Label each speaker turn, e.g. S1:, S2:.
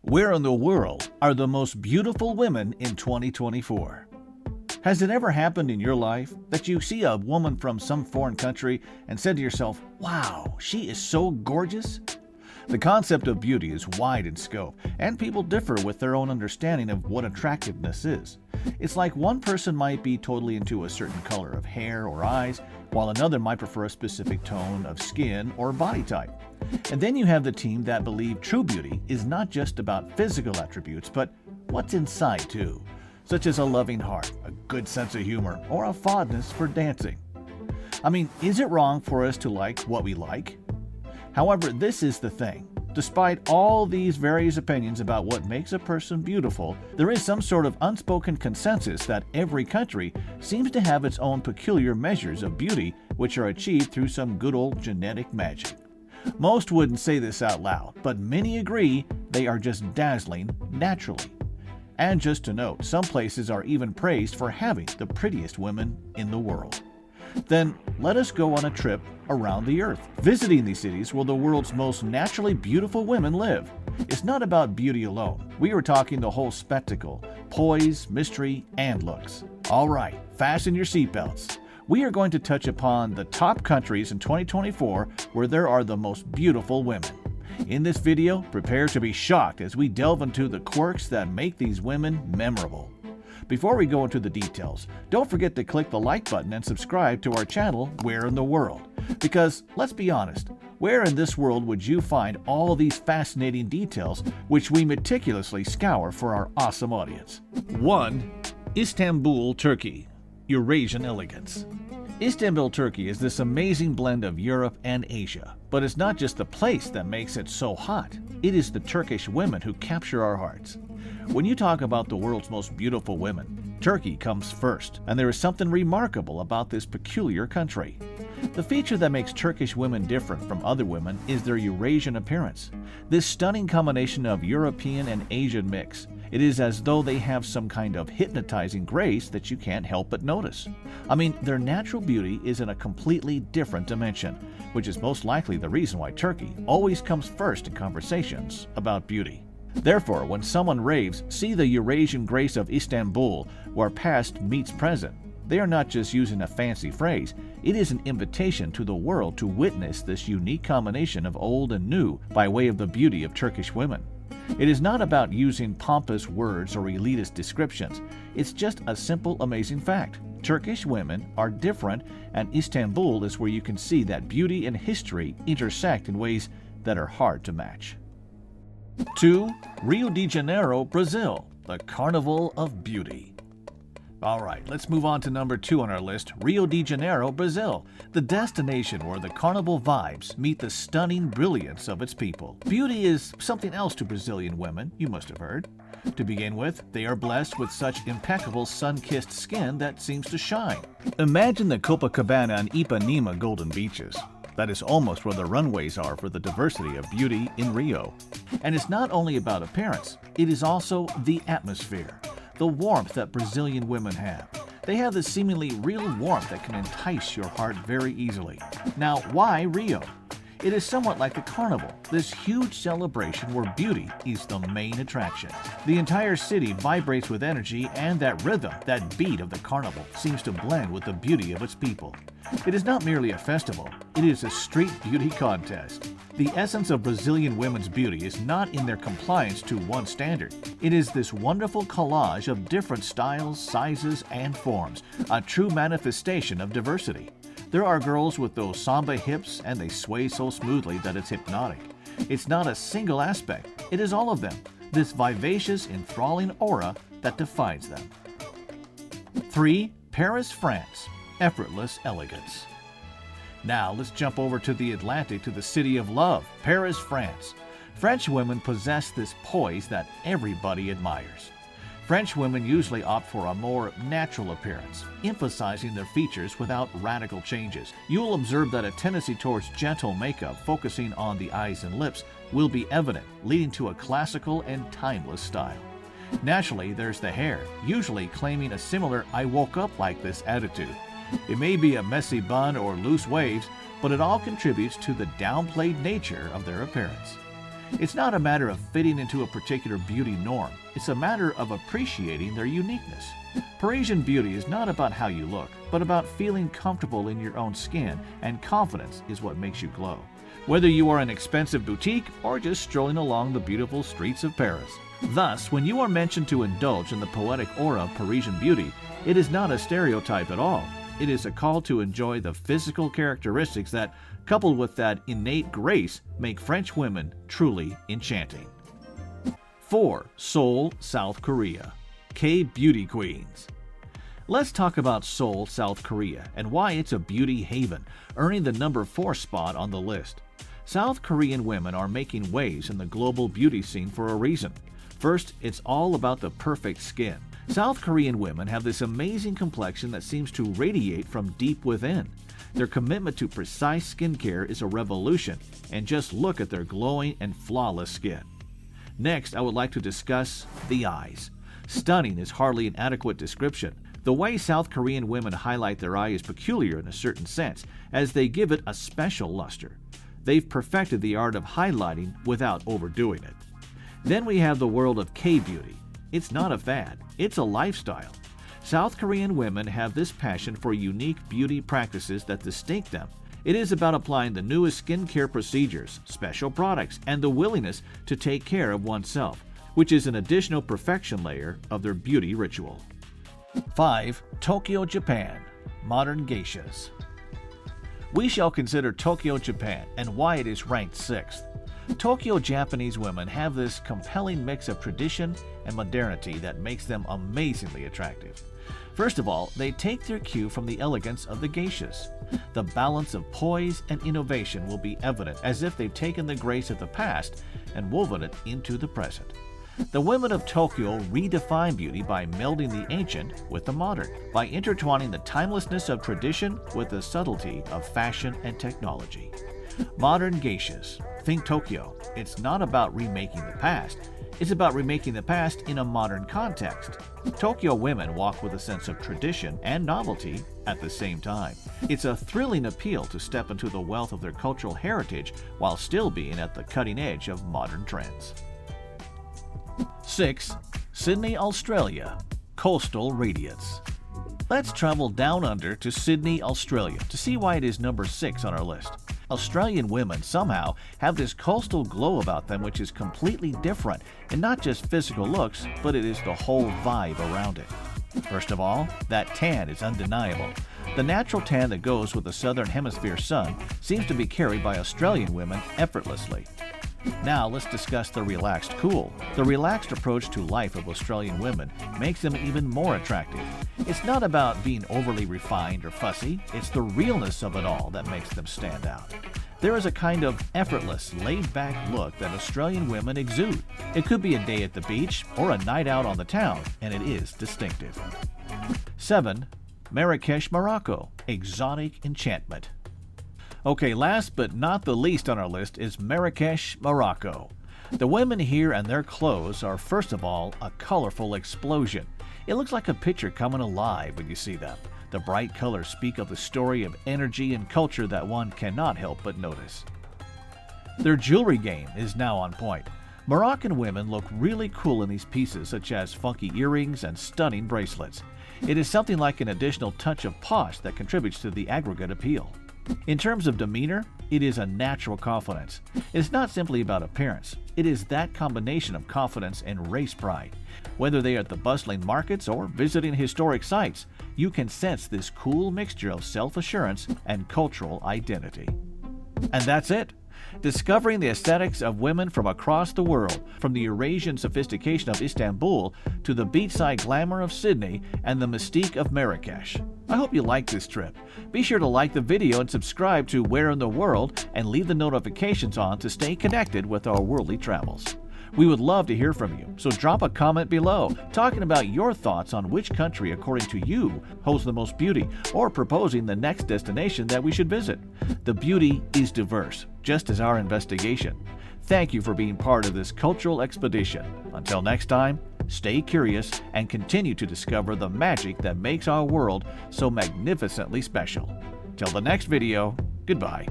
S1: Where in the world are the most beautiful women in 2024? Has it ever happened in your life that you see a woman from some foreign country and said to yourself, wow, she is so gorgeous? The concept of beauty is wide in scope, and people differ with their own understanding of what attractiveness is. It's like one person might be totally into a certain color of hair or eyes, while another might prefer a specific tone of skin or body type. And then you have the team that believe true beauty is not just about physical attributes, but what's inside too, such as a loving heart, a good sense of humor, or a fondness for dancing. I mean, is it wrong for us to like what we like? However, this is the thing. Despite all these various opinions about what makes a person beautiful, there is some sort of unspoken consensus that every country seems to have its own peculiar measures of beauty, which are achieved through some good old genetic magic. Most wouldn't say this out loud, but many agree they are just dazzling naturally. And just to note, some places are even praised for having the prettiest women in the world. Then let us go on a trip around the earth, visiting these cities where the world's most naturally beautiful women live. It's not about beauty alone. We are talking the whole spectacle, poise, mystery, and looks. All right, fasten your seatbelts. We are going to touch upon the top countries in 2024 where there are the most beautiful women. In this video, prepare to be shocked as we delve into the quirks that make these women memorable. Before we go into the details, don't forget to click the like button and subscribe to our channel, Where in the World? Because, let's be honest, where in this world would you find all these fascinating details which we meticulously scour for our awesome audience? 1. Istanbul, Turkey. Eurasian elegance. Istanbul, Turkey is this amazing blend of Europe and Asia. But it's not just the place that makes it so hot. It is the Turkish women who capture our hearts. When you talk about the world's most beautiful women, Turkey comes first, and there is something remarkable about this peculiar country. The feature that makes Turkish women different from other women is their Eurasian appearance. This stunning combination of European and Asian mix. It is as though they have some kind of hypnotizing grace that you can't help but notice. I mean, their natural beauty is in a completely different dimension, which is most likely the reason why Turkey always comes first in conversations about beauty. Therefore, when someone raves, see the Eurasian grace of Istanbul, where past meets present, they are not just using a fancy phrase, it is an invitation to the world to witness this unique combination of old and new by way of the beauty of Turkish women. It is not about using pompous words or elitist descriptions, it's just a simple, amazing fact. Turkish women are different, and Istanbul is where you can see that beauty and history intersect in ways that are hard to match. 2. Rio De Janeiro, Brazil, the Carnival of Beauty. Alright, let's move on to number 2 on our list, Rio de Janeiro, Brazil, the destination where the carnival vibes meet the stunning brilliance of its people. Beauty is something else to Brazilian women, you must have heard. To begin with, they are blessed with such impeccable sun-kissed skin that seems to shine. Imagine the Copacabana and Ipanema golden beaches. That is almost where the runways are for the diversity of beauty in Rio. And it's not only about appearance, it is also the atmosphere. The warmth that Brazilian women have. They have this seemingly real warmth that can entice your heart very easily. Now, why Rio? It is somewhat like the carnival, this huge celebration where beauty is the main attraction. The entire city vibrates with energy, and that rhythm, that beat of the carnival, seems to blend with the beauty of its people. It is not merely a festival, it is a street beauty contest. The essence of Brazilian women's beauty is not in their compliance to one standard. It is this wonderful collage of different styles, sizes, and forms, a true manifestation of diversity. There are girls with those samba hips, and they sway so smoothly that it's hypnotic. It's not a single aspect, it is all of them, this vivacious, enthralling aura that defines them. 3. Paris, France, effortless elegance. Now let's jump over to the Atlantic to the city of love, Paris, France. French women possess this poise that everybody admires. French women usually opt for a more natural appearance, emphasizing their features without radical changes. You'll observe that a tendency towards gentle makeup focusing on the eyes and lips will be evident, leading to a classical and timeless style. Naturally, there's the hair, usually claiming a similar "I woke up like this" attitude. It may be a messy bun or loose waves, but it all contributes to the downplayed nature of their appearance. It's not a matter of fitting into a particular beauty norm. It's a matter of appreciating their uniqueness. Parisian beauty is not about how you look, but about feeling comfortable in your own skin, and confidence is what makes you glow. Whether you are an expensive boutique or just strolling along the beautiful streets of Paris. Thus, when you are mentioned to indulge in the poetic aura of Parisian beauty, it is not a stereotype at all. It is a call to enjoy the physical characteristics that, coupled with that innate grace, make French women truly enchanting. 4. Seoul, South Korea. K-Beauty Queens. Let's talk about Seoul, South Korea, and why it's a beauty haven, earning the number 4 spot on the list. South Korean women are making waves in the global beauty scene for a reason. First, it's all about the perfect skin. South Korean women have this amazing complexion that seems to radiate from deep within. Their commitment to precise skincare is a revolution, and just look at their glowing and flawless skin. Next, I would like to discuss the eyes. Stunning is hardly an adequate description. The way South Korean women highlight their eye is peculiar in a certain sense, as they give it a special luster. They've perfected the art of highlighting without overdoing it. Then we have the world of K-beauty. It's not a fad, it's a lifestyle. South Korean women have this passion for unique beauty practices that distinct them. It is about applying the newest skincare procedures, special products, and the willingness to take care of oneself, which is an additional perfection layer of their beauty ritual. 5. Tokyo, Japan. Modern geishas. We shall consider Tokyo, Japan, and why it is ranked 6th. Tokyo Japanese women have this compelling mix of tradition and modernity that makes them amazingly attractive. First of all, they take their cue from the elegance of the geishas. The balance of poise and innovation will be evident, as if they've taken the grace of the past and woven it into the present. The women of Tokyo redefine beauty by melding the ancient with the modern, by intertwining the timelessness of tradition with the subtlety of fashion and technology. Modern geishas. Think Tokyo. It's not about remaking the past. It's about remaking the past in a modern context. Tokyo women walk with a sense of tradition and novelty at the same time. It's a thrilling appeal to step into the wealth of their cultural heritage while still being at the cutting edge of modern trends. 6. Sydney, Australia. Coastal Radiance. Let's travel down under to Sydney, Australia to see why it is number 6 on our list. Australian women somehow have this coastal glow about them which is completely different, and not just physical looks, but it is the whole vibe around it. First of all, that tan is undeniable. The natural tan that goes with the southern hemisphere sun seems to be carried by Australian women effortlessly. Now let's discuss the relaxed cool. The relaxed approach to life of Australian women makes them even more attractive. It's not about being overly refined or fussy, it's the realness of it all that makes them stand out. There is a kind of effortless, laid-back look that Australian women exude. It could be a day at the beach or a night out on the town, and it is distinctive. 7. Marrakesh, Morocco. Exotic enchantment. Okay, last but not the least on our list is Marrakesh, Morocco. The women here and their clothes are first of all a colorful explosion. It looks like a picture coming alive when you see them. The bright colors speak of the story of energy and culture that one cannot help but notice. Their jewelry game is now on point. Moroccan women look really cool in these pieces, such as funky earrings and stunning bracelets. It is something like an additional touch of posh that contributes to the aggregate appeal. In terms of demeanor, it is a natural confidence. It is not simply about appearance. It is that combination of confidence and race pride. Whether they are at the bustling markets or visiting historic sites, you can sense this cool mixture of self-assurance and cultural identity. And that's it. Discovering the aesthetics of women from across the world, from the Eurasian sophistication of Istanbul to the beachside glamour of Sydney and the mystique of Marrakesh. I hope you liked this trip. Be sure to like the video and subscribe to Where in the World and leave the notifications on to stay connected with our worldly travels. We would love to hear from you, so drop a comment below talking about your thoughts on which country, according to you, holds the most beauty, or proposing the next destination that we should visit. The beauty is diverse, just as our investigation. Thank you for being part of this cultural expedition. Until next time, stay curious and continue to discover the magic that makes our world so magnificently special. Till the next video, goodbye.